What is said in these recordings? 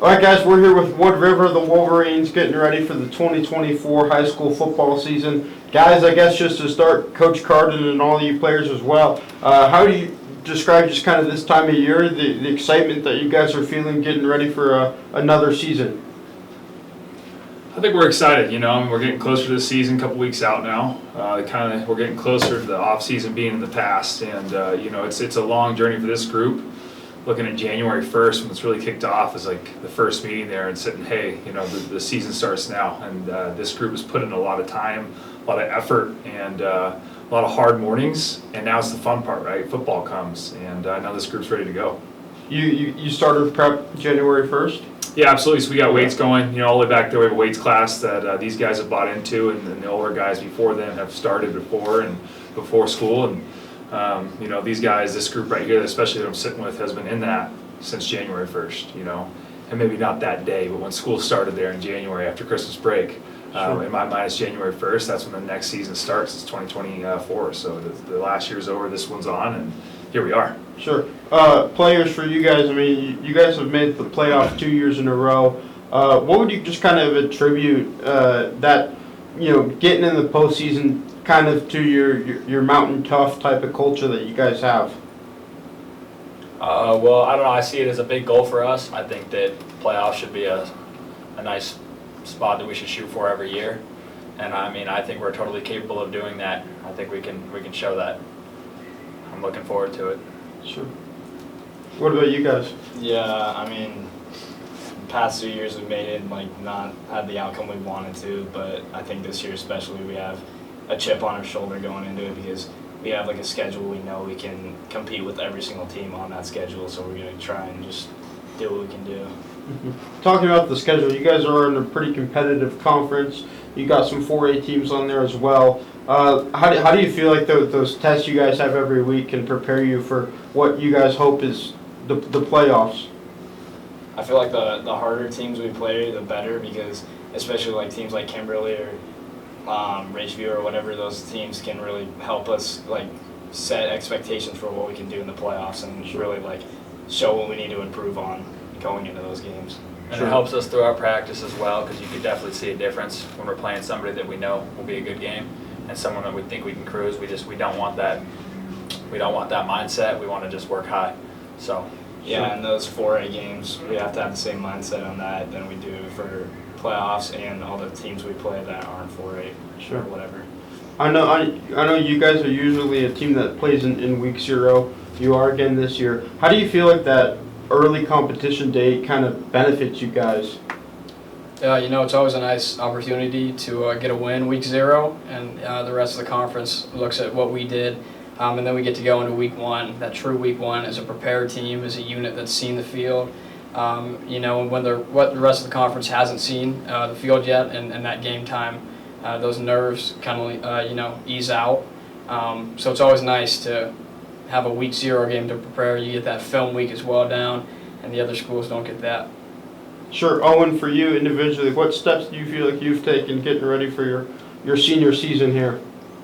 All right, guys, we're here with Wood River, the Wolverines, getting ready for the 2024 high school football season. Guys, I guess just to start, Coach Carden and all you players as well, how do you describe just kind of this time of year, the excitement that you guys are feeling getting ready for another season? I think we're excited. We're getting closer to the season, a couple weeks out now. We're getting closer to the off season being in the past, and it's a long journey for this group. Looking at January 1st, when it's really kicked off, is like the first meeting there and saying, hey, the season starts now, and this group has put in a lot of time, a lot of effort, and a lot of hard mornings, and now it's the fun part, right? Football comes, and now this group's ready to go. You started prep January 1st? Yeah, absolutely. So we got weights going, all the way back there. We have a weights class that these guys have bought into, and the older guys before them have started before school. And these guys, this group right here, especially that I'm sitting with, has been in that since January 1st. And maybe not that day, but when school started there in January after Christmas break. Sure. In my mind, it's January 1st. That's when the next season starts. It's 2024. So the last year's over. This one's on, and here we are. Sure. Players for you guys, I mean, you guys have made the playoffs 2 years in a row. What would you just kind of attribute that, getting in the postseason kind of to your mountain tough type of culture that you guys have? Well, I don't know. I see it as a big goal for us. I think that playoffs should be a nice spot that we should shoot for every year. And I think we're totally capable of doing that. I think we can show that. I'm looking forward to it. Sure. What about you guys? Yeah, past 2 years we've made it, not had the outcome we wanted to, but I think this year especially we have a chip on our shoulder going into it because we have a schedule we know we can compete with every single team on that schedule, so we're going to try and just do what we can do. Mm-hmm. Talking about the schedule, you guys are in a pretty competitive conference. You got some 4A teams on there as well. How do you feel like those tests you guys have every week can prepare you for what you guys hope is the playoffs? I feel like the harder teams we play, the better, because especially teams like Kimberly or Ridgeview or whatever, those teams can really help us set expectations for what we can do in the playoffs and really show what we need to improve on going into those games. And It helps us through our practice as well, because you can definitely see a difference when we're playing somebody that we know will be a good game and someone that we think we can cruise. We don't want that. We don't want that mindset. We want to just work high. So. Yeah, in those 4A games, we have to have the same mindset on that than we do for playoffs and all the teams we play that aren't 4A Sure. or whatever. I know you guys are usually a team that plays in week 0. You are again this year. How do you feel like that early competition date kind of benefits you guys? It's always a nice opportunity to get a win week 0, and the rest of the conference looks at what we did. And then we get to go into week 1, that true week 1, as a prepared team, as a unit that's seen the field. What the rest of the conference hasn't seen the field yet, and that game time, those nerves kind of ease out. So it's always nice to have a week 0 game to prepare. You get that film week as well down, and the other schools don't get that. Sure. Owen, for you individually, what steps do you feel like you've taken getting ready for your senior season here?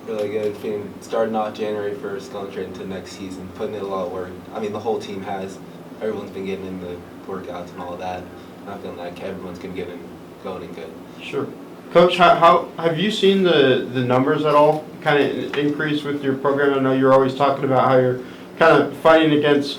Really good. Starting off January 1st, going straight into next season, putting in a lot of work. The whole team has. Everyone's been getting in the workouts and all of that. And I feel like everyone's going to get in going and good. Sure. Coach, how have you seen the numbers at all kind of increase with your program? I know you're always talking about how you're kind of fighting against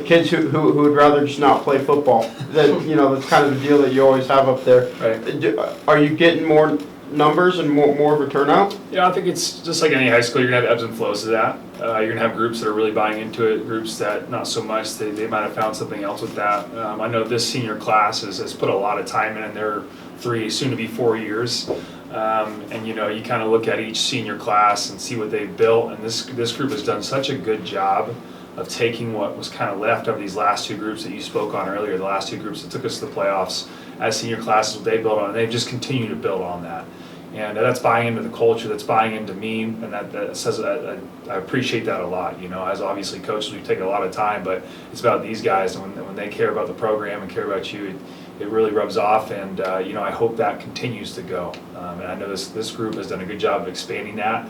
kids who would rather just not play football. That's kind of the deal that you always have up there. Right. Are you getting more numbers and more of a turnout? Yeah, I think it's just like any high school. You're going to have ebbs and flows to that. You're going to have groups that are really buying into it, groups that not so much. They might have found something else with that. I know this senior class has put a lot of time in their 3, soon to be 4 years. And you kind of look at each senior class and see what they've built. And this group has done such a good job of taking what was kind of left of these last 2 groups that you spoke on earlier, the last 2 groups that took us to the playoffs as senior classes, what they built on, and they've just continued to build on that. And that's buying into the culture, that's buying into me, and that says I appreciate that a lot. As obviously coaches, we take a lot of time, but it's about these guys, and when they care about the program and care about you, it really rubs off, and I hope that continues to go. And I know this group has done a good job of expanding that.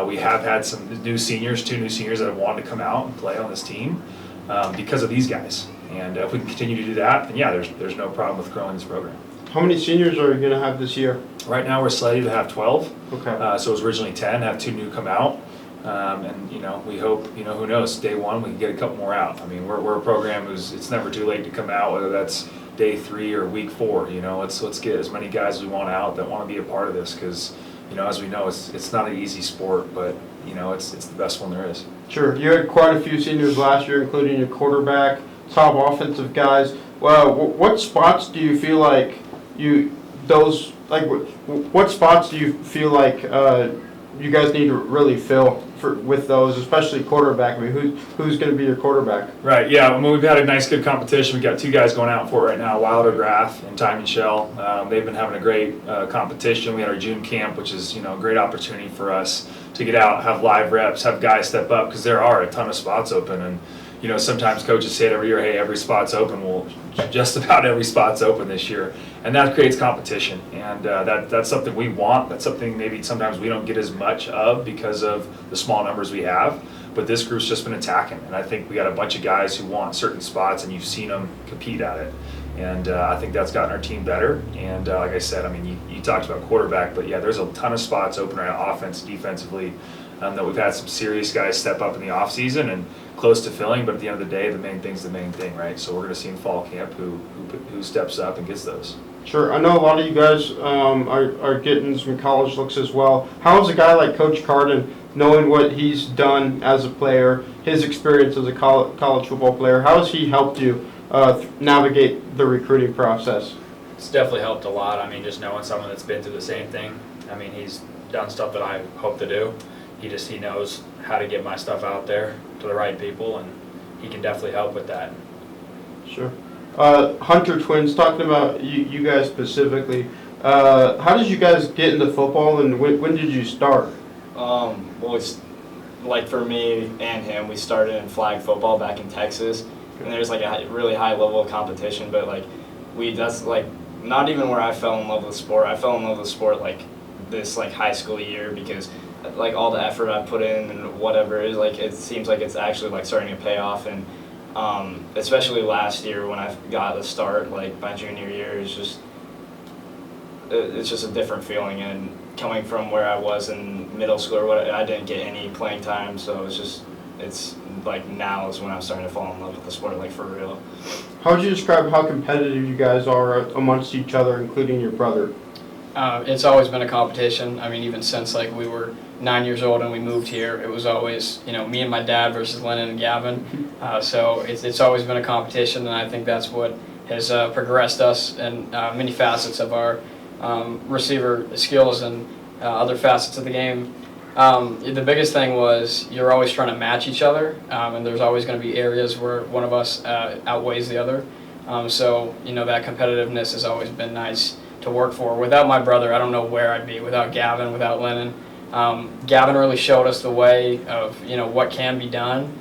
We have had some new seniors, 2 new seniors that have wanted to come out and play on this team because of these guys. And if we can continue to do that, then yeah, there's no problem with growing this program. How many seniors are you going to have this year? Right now, we're slated to have 12. Okay. So it was originally 10, have 2 new come out. And, we hope, who knows, day 1, we can get a couple more out. I mean, we're a program it's never too late to come out, whether that's day 3 or week 4. Let's get as many guys as we want out that want to be a part of this, because, as we know, it's not an easy sport, but, it's the best one there is. Sure. You had quite a few seniors last year, including your quarterback, top offensive guys. Well, what spots do you feel like what spots do you feel like you guys need to really fill with those, especially quarterback? I mean, who's going to be your quarterback? Right, yeah. I mean, we've had a nice, good competition. We've got 2 guys going out for it right now, Wilder Graff and Ty Michelle. They've been having a great competition. We had our June camp, which is, a great opportunity for us to get out, have live reps, have guys step up, because there are a ton of spots open. And, sometimes coaches say it every year, hey, every spot's open. Well, just about every spot's open this year. And that creates competition. And that's something we want. That's something maybe sometimes we don't get as much of because of the small numbers we have. But this group's just been attacking. And I think we got a bunch of guys who want certain spots, and you've seen them compete at it. And I think that's gotten our team better. And like I said, I mean, you talked about quarterback, but yeah, there's a ton of spots open right now, offense, defensively, that we've had some serious guys step up in the offseason and close to filling. But at the end of the day, the main thing's the main thing, right? So we're going to see in fall camp who steps up and gets those. Sure. I know a lot of you guys are getting some college looks as well. How is a guy like Coach Carden, knowing what he's done as a player, his experience as a college football player, how has he helped you navigate the recruiting process? It's definitely helped a lot. I mean, just knowing someone that's been through the same thing. I mean, he's done stuff that I hope to do. He knows how to get my stuff out there to the right people, and he can definitely help with that. Sure. Hunter Twins, talking about you guys specifically, how did you guys get into football, and when did you start? Well, it's like for me and him, we started in flag football back in Texas, and there's like a really high level of competition, but like that's like not even where I fell in love with sport. I fell in love with sport like this like high school year, because like all the effort I put in and whatever is like, it seems like it's actually like starting to pay off. And especially last year when I got the start, like my junior year, it's just a different feeling. And coming from where I was in middle school or whatever, I didn't get any playing time, so it's like now is when I'm starting to fall in love with the sport, like for real. How would you describe how competitive you guys are amongst each other, including your brother? It's always been a competition. I mean, even since like we were 9 years old and we moved here, it was always, me and my dad versus Lennon and Gavin. So it's always been a competition, and I think that's what has progressed us in many facets of our receiver skills and other facets of the game. The biggest thing was you're always trying to match each other, and there's always going to be areas where one of us outweighs the other. So that competitiveness has always been nice to work for. Without my brother, I don't know where I'd be. Without Gavin, without Lennon. Gavin really showed us the way of what can be done.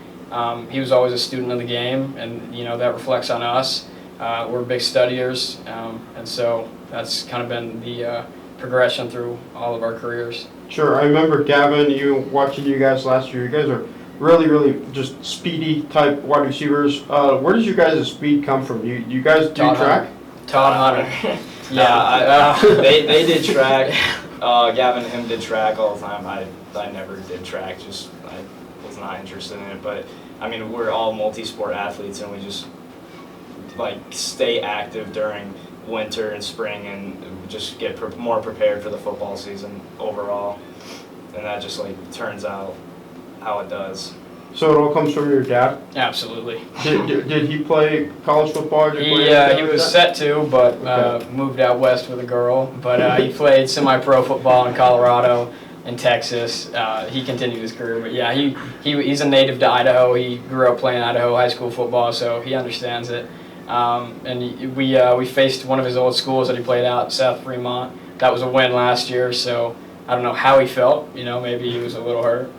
He was always a student of the game, and that reflects on us. We're big studiers, and so that's kind of been the progression through all of our careers. Sure. I remember Gavin, watching you guys last year. You guys are really, really just speedy type wide receivers. Where does your guys' speed come from? You guys do track? Todd Hunter. Yeah, they did track. Gavin and him did track all the time. I never did track, just I was not interested in it. But I mean, we're all multi-sport athletes, and we just like stay active during winter and spring, and just get more prepared for the football season overall. And that just like turns out how it does. So it all comes from your dad? Absolutely. Did he play college football? He was set to, but moved out west with a girl. But he played semi-pro football in Colorado and Texas. He continued his career. But yeah, he's a native to Idaho. He grew up playing Idaho high school football, so he understands it. And we faced one of his old schools that he played at, South Fremont. That was a win last year, so I don't know how he felt. Maybe he was a little hurt.